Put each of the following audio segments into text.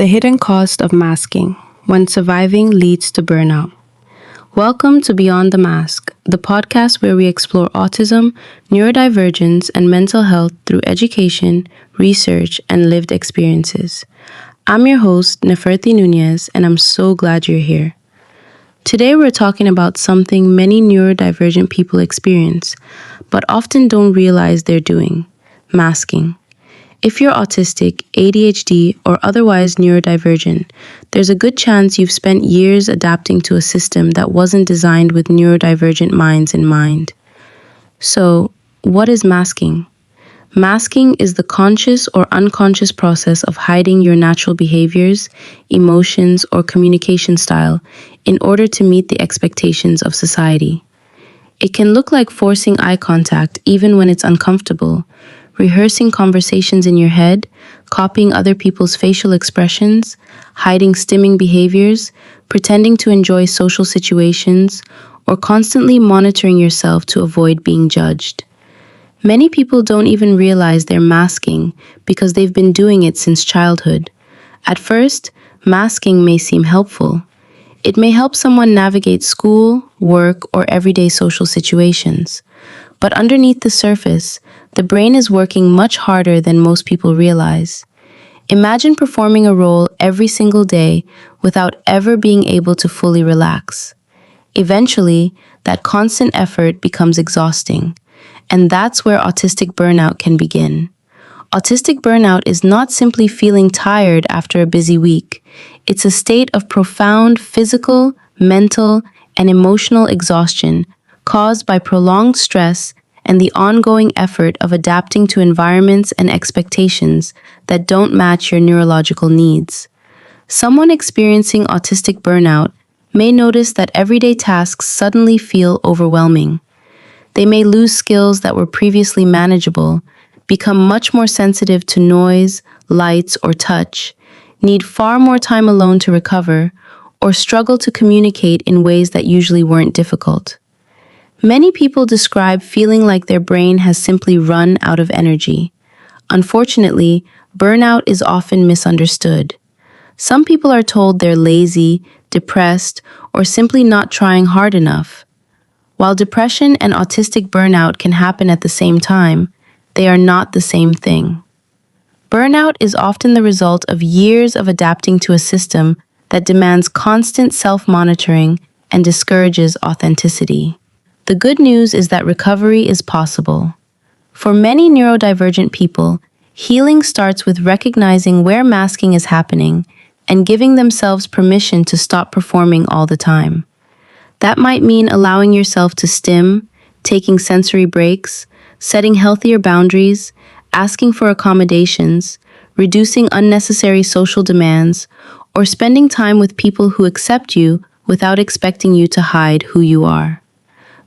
The hidden cost of masking when surviving leads to burnout. Welcome to Beyond the Mask, the podcast where we explore autism, neurodivergence, and mental health through education, research, and lived experiences. I'm your host, Neferti Nunez, and I'm so glad you're here. Today we're talking about something many neurodivergent people experience, but often don't realize they're doing: masking. If you're autistic, ADHD, or otherwise neurodivergent, there's a good chance you've spent years adapting to a system that wasn't designed with neurodivergent minds in mind. So, what is masking? Masking is the conscious or unconscious process of hiding your natural behaviors, emotions, or communication style in order to meet the expectations of society. It can look like forcing eye contact even when it's uncomfortable, rehearsing conversations in your head, copying other people's facial expressions, hiding stimming behaviors, pretending to enjoy social situations, or constantly monitoring yourself to avoid being judged. Many people don't even realize they're masking because they've been doing it since childhood. At first, masking may seem helpful. It may help someone navigate school, work, or everyday social situations. But underneath the surface, the brain is working much harder than most people realize. Imagine performing a role every single day without ever being able to fully relax. Eventually, that constant effort becomes exhausting, and that's where autistic burnout can begin. Autistic burnout is not simply feeling tired after a busy week. It's a state of profound physical, mental, and emotional exhaustion caused by prolonged stress and the ongoing effort of adapting to environments and expectations that don't match your neurological needs. Someone experiencing autistic burnout may notice that everyday tasks suddenly feel overwhelming. They may lose skills that were previously manageable, become much more sensitive to noise, lights, or touch, need far more time alone to recover, or struggle to communicate in ways that usually weren't difficult. Many people describe feeling like their brain has simply run out of energy. Unfortunately, burnout is often misunderstood. Some people are told they're lazy, depressed, or simply not trying hard enough. While depression and autistic burnout can happen at the same time, they are not the same thing. Burnout is often the result of years of adapting to a system that demands constant self-monitoring and discourages authenticity. The good news is that recovery is possible. For many neurodivergent people, healing starts with recognizing where masking is happening and giving themselves permission to stop performing all the time. That might mean allowing yourself to stim, taking sensory breaks, setting healthier boundaries, asking for accommodations, reducing unnecessary social demands, or spending time with people who accept you without expecting you to hide who you are.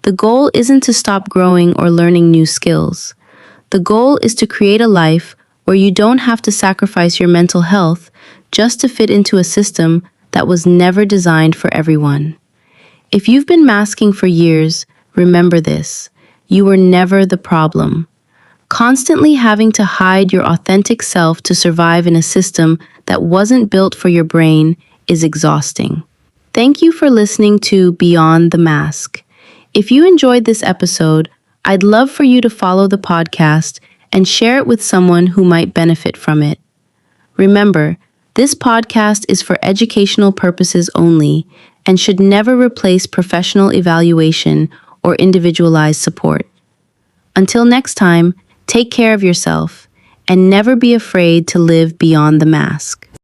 The goal isn't to stop growing or learning new skills. The goal is to create a life where you don't have to sacrifice your mental health just to fit into a system that was never designed for everyone. If you've been masking for years, remember this: you were never the problem. Constantly having to hide your authentic self to survive in a system that wasn't built for your brain is exhausting. Thank you for listening to Beyond the Mask. If you enjoyed this episode, I'd love for you to follow the podcast and share it with someone who might benefit from it. Remember, this podcast is for educational purposes only and should never replace professional evaluation or individualized support. Until next time, take care of yourself and never be afraid to live beyond the mask.